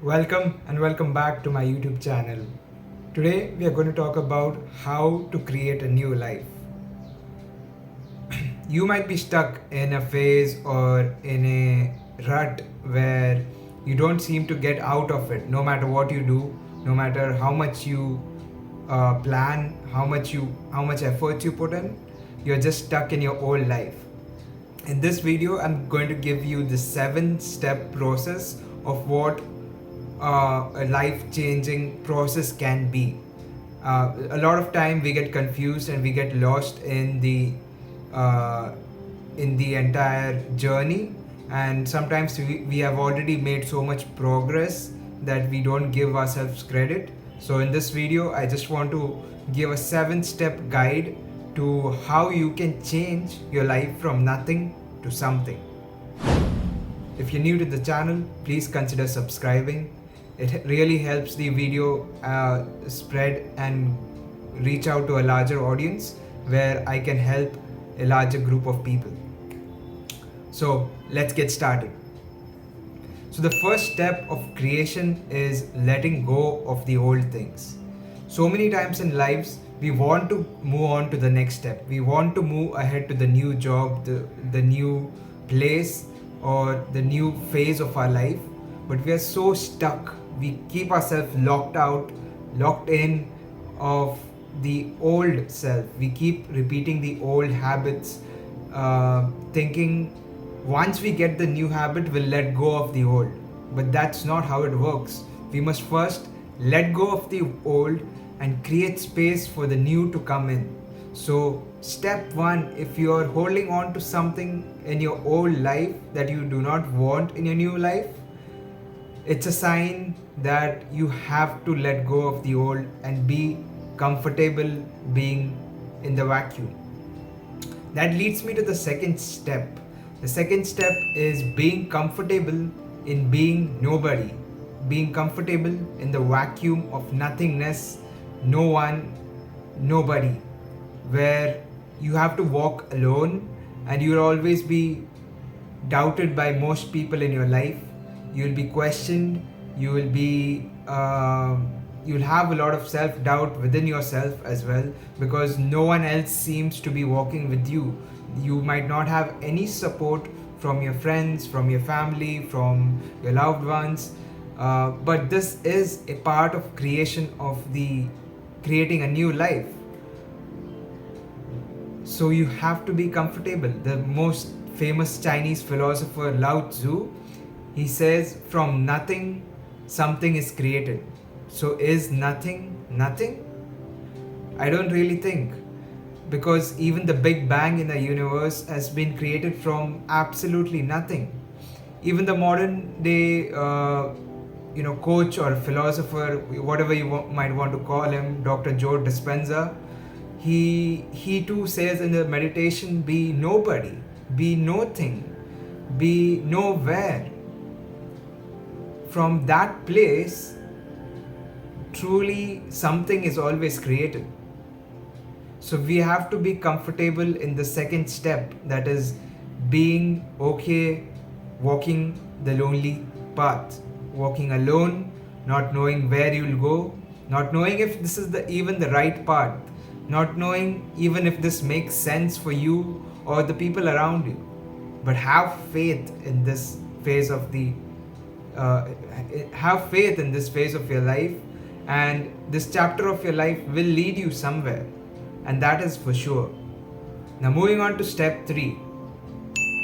Welcome and welcome back to my YouTube channel. Today we are going to talk about how to create a new life. You might be stuck in a phase or in a rut where you don't seem to get out of it no matter what you do, no matter how much you plan, how much effort you put in, you're just stuck in your old life. In this video, I'm going to give you the 7-step process of what a life-changing process can be. A lot of time we get confused and we get lost uh, in the entire journey, and sometimes we have already made so much progress that we don't give ourselves credit. So in this video, I just want to give a 7-step guide to how you can change your life from nothing to something. If you're new to the channel, please consider subscribing. It really helps the video spread and reach out to a larger audience where I can help a larger group of people. So let's get started. So the first step of creation is letting go of the old things. So many times in lives, we want to move on to the next step. We want to move ahead to the new job, the new place, or the new phase of our life, but we are so stuck. We keep ourselves locked in of the old self. We keep repeating the old habits, thinking once we get the new habit, we'll let go of the old. But that's not how it works. We must first let go of the old and create space for the new to come in. So, step one, if you are holding on to something in your old life that you do not want in your new life, it's a sign that you have to let go of the old and be comfortable being in the vacuum. That leads me to the second step. The second step is being comfortable in being nobody, being comfortable in the vacuum of nothingness, no one, nobody, where you have to walk alone and you'll always be doubted by most people in your life. You'll be questioned, you'll have a lot of self-doubt within yourself as well, because no one else seems to be walking with you. You might not have any support from your friends, from your family, from your loved ones, but this is a part of creation of the creating a new life. So you have to be comfortable. The most famous Chinese philosopher Lao Tzu, he says, from nothing, something is created. So is nothing nothing? I don't really think, because even the Big Bang in the universe has been created from absolutely nothing. Even the modern day, coach or philosopher, whatever you might want to call him, Dr. Joe Dispenza, he too says in the meditation, be nobody, be nothing, be nowhere. From that place, truly something is always created. So we have to be comfortable in the second step, that is being okay walking the lonely path, walking alone, not knowing where you'll go, not knowing if this is even the right path, not knowing even if this makes sense for you or the people around you. But have faith in this phase of your life, and this chapter of your life will lead you somewhere, and that is for sure. Now moving on to step 3.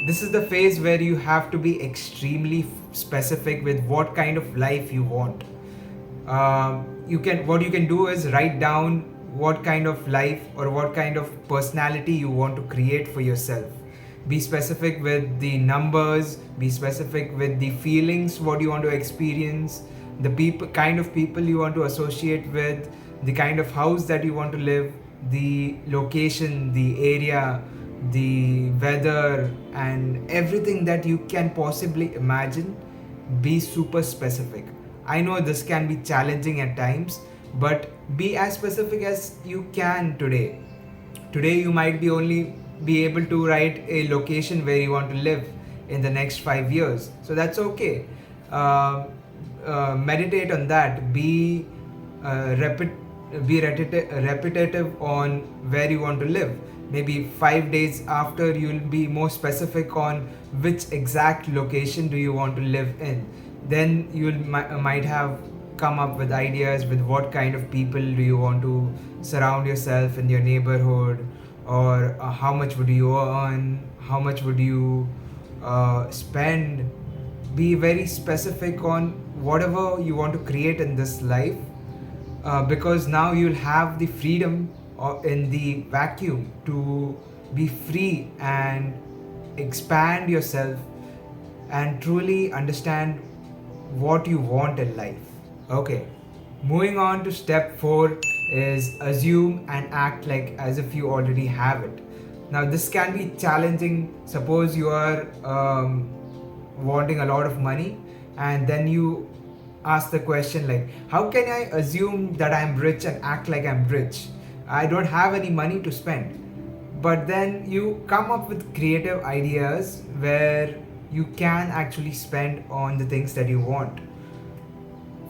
This is the phase where you have to be extremely specific with what kind of life you want. What you can do is write down what kind of life or what kind of personality you want to create for yourself. Be specific with the numbers, be specific with the feelings, what you want to experience, the kind of people you want to associate with, the kind of house that you want to live, the location, the area, the weather, and everything that you can possibly imagine. Be super specific. I know this can be challenging at times, but be as specific as you can today. Today you might be able to write a location where you want to live in the next 5 years. So that's okay. meditate on that. Repetitive on where you want to live. Maybe 5 days after, you'll be more specific on which exact location do you want to live in. Then might have come up with ideas with what kind of people do you want to surround yourself in your neighborhood, or how much would you earn, how much would you spend. Be very specific on whatever you want to create in this life, because now you'll have the freedom in the vacuum to be free and expand yourself and truly understand what you want in life. Okay, moving on to step 4 is assume and act like as if you already have it. Now, this can be challenging. Suppose you are wanting a lot of money, and then you ask the question like, how can I assume that I'm rich and act like I'm rich? I don't have any money to spend. But then you come up with creative ideas where you can actually spend on the things that you want.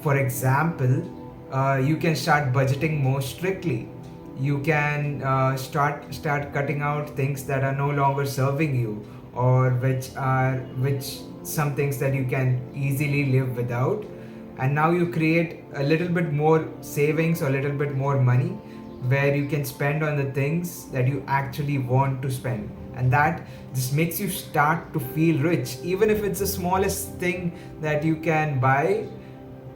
For example, you can start budgeting more strictly. You can start cutting out things that are no longer serving you, or which some things that you can easily live without. And now you create a little bit more savings or a little bit more money where you can spend on the things that you actually want to spend. And that just makes you start to feel rich, even if it's the smallest thing that you can buy,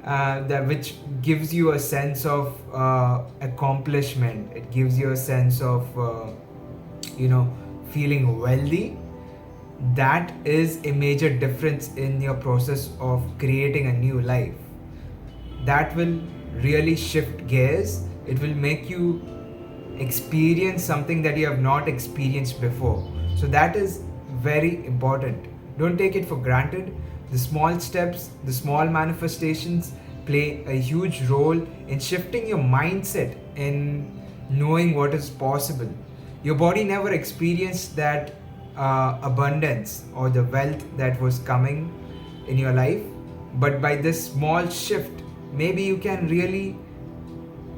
that which gives you a sense of accomplishment. It gives you a sense of feeling wealthy. That is a major difference in your process of creating a new life. That will really shift gears. It will make you experience something that you have not experienced before. So that is very important. Don't take it for granted. The small steps, the small manifestations play a huge role in shifting your mindset, in knowing what is possible. Your body never experienced that abundance or the wealth that was coming in your life, but by this small shift, maybe you can really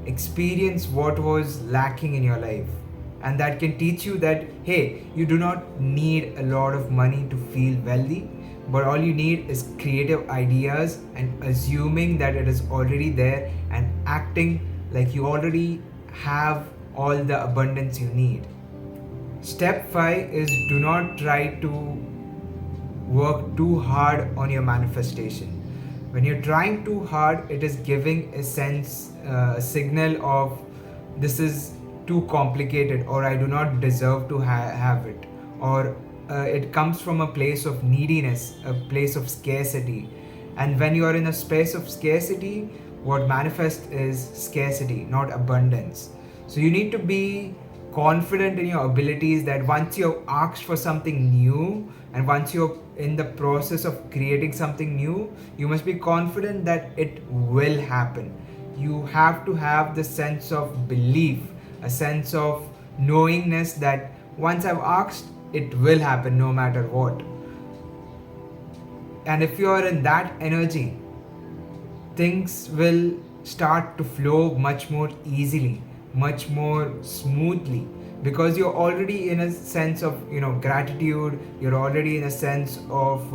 experience what was lacking in your life. And that can teach you that, hey, you do not need a lot of money to feel wealthy, but all you need is creative ideas and assuming that it is already there and acting like you already have all the abundance you need. Step 5 is do not try to work too hard on your manifestation. When you're trying too hard, it is giving a signal of this is too complicated, or I do not deserve to have it, or it comes from a place of neediness, a place of scarcity. And when you are in a space of scarcity, what manifests is scarcity, not abundance. So you need to be confident in your abilities, that once you've asked for something new and once you're in the process of creating something new, you must be confident that it will happen. You have to have the sense of belief, a sense of knowingness that once I've asked, it will happen no matter what. And if you are in that energy, things will start to flow much more easily, much more smoothly, because you're already in a sense of gratitude. You're already in a sense of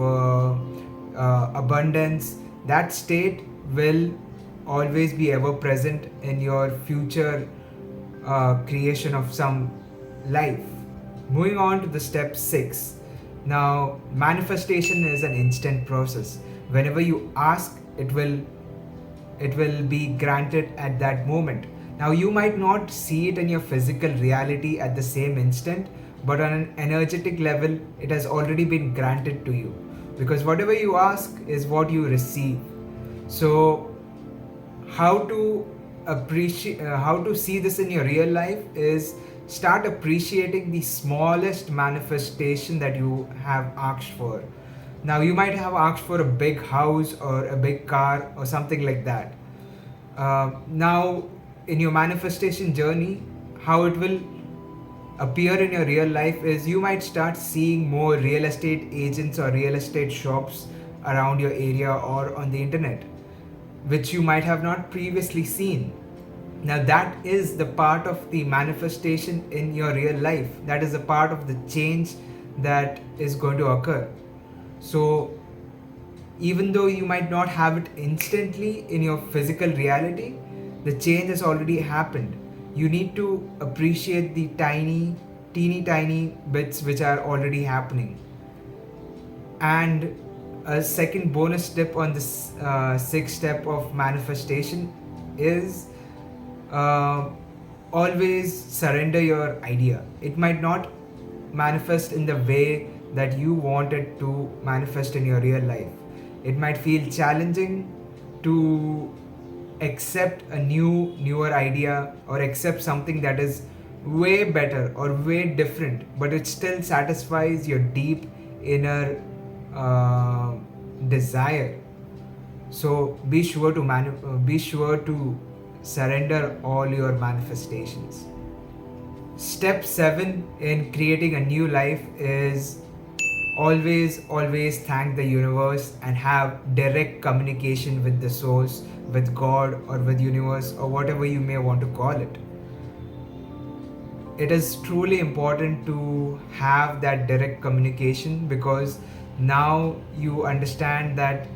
abundance. That state will always be ever present in your future creation of some life. Moving on to the step 6. Now, manifestation is an instant process. Whenever you ask, it will be granted at that moment. Now, you might not see it in your physical reality at the same instant, but on an energetic level, it has already been granted to you, because whatever you ask is what you receive. So how to see this in your real life is start appreciating the smallest manifestation that you have asked for. Now, you might have asked for a big house or a big car or something like that. Now, in your manifestation journey, how it will appear in your real life is you might start seeing more real estate agents or real estate shops around your area or on the internet. which you might have not previously seen. Now, that is the part of the manifestation in your real life. That is a part of the change that is going to occur. So, even though you might not have it instantly in your physical reality, the change has already happened. You need to appreciate the teeny tiny bits which are already happening. And a second bonus tip on this sixth step of manifestation is uh, always surrender your idea. It might not manifest in the way that you want it to manifest in your real life. It might feel challenging to accept a newer idea or accept something that is way better or way different, but it still satisfies your deep inner desire. So be sure to surrender all your manifestations. Step 7 in creating a new life is always thank the universe and have direct communication with the source, with God or with universe or whatever you may want to call it. It is truly important to have that direct communication, because now you understand that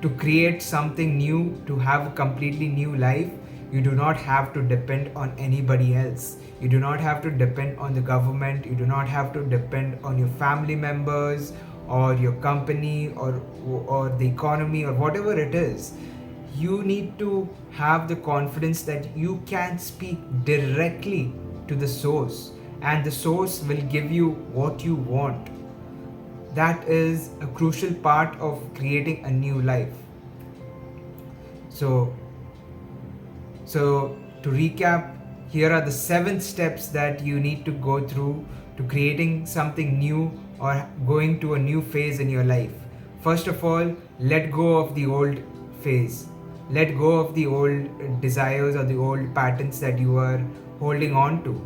to create something new, to have a completely new life, you do not have to depend on anybody else. You do not have to depend on the government. You do not have to depend on your family members or your company or the economy or whatever it is. You need to have the confidence that you can speak directly to the source, and the source will give you what you want. That is a crucial part of creating a new life. So to recap, here are the 7 steps that you need to go through to creating something new or going to a new phase in your life. First of all, let go of the old phase. Let go of the old desires or the old patterns that you are holding on to.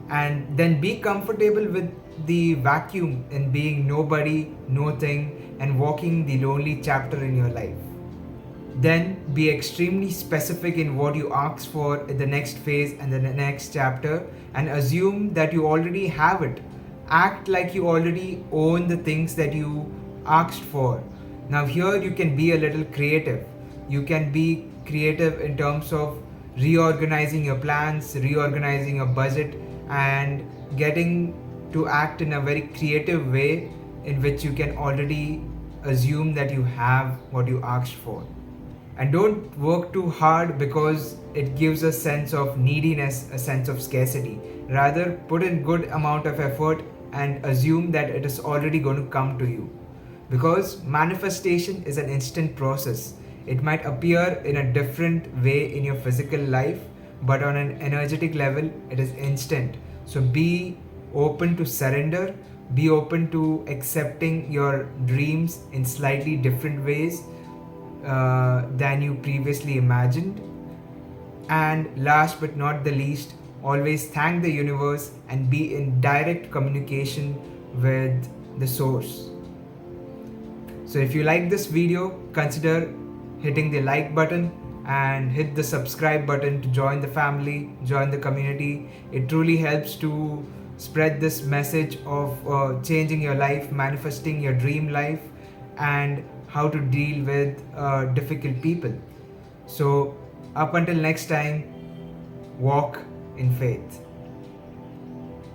And then be comfortable with the vacuum and being nobody, no thing, and walking the lonely chapter in your life. Then be extremely specific in what you ask for in the next phase and the next chapter, and assume that you already have it. Act like you already own the things that you asked for. Now, here you can be a little creative. You can be creative in terms of reorganizing your plans, reorganizing your budget, and getting to act in a very creative way in which you can already assume that you have what you asked for. And don't work too hard, because it gives a sense of neediness, a sense of scarcity. Rather, put in good amount of effort and assume that it is already going to come to you. Because manifestation is an instant process. It might appear in a different way in your physical life, but on an energetic level, it is instant. So be open to surrender, be open to accepting your dreams in slightly different ways than you previously imagined. And last but not the least, always thank the universe and be in direct communication with the source. So if you like this video, consider hitting the like button and hit the subscribe button to join the family, join the community. It truly helps to spread this message of changing your life, manifesting your dream life, and how to deal with difficult people. So up until next time, walk in faith.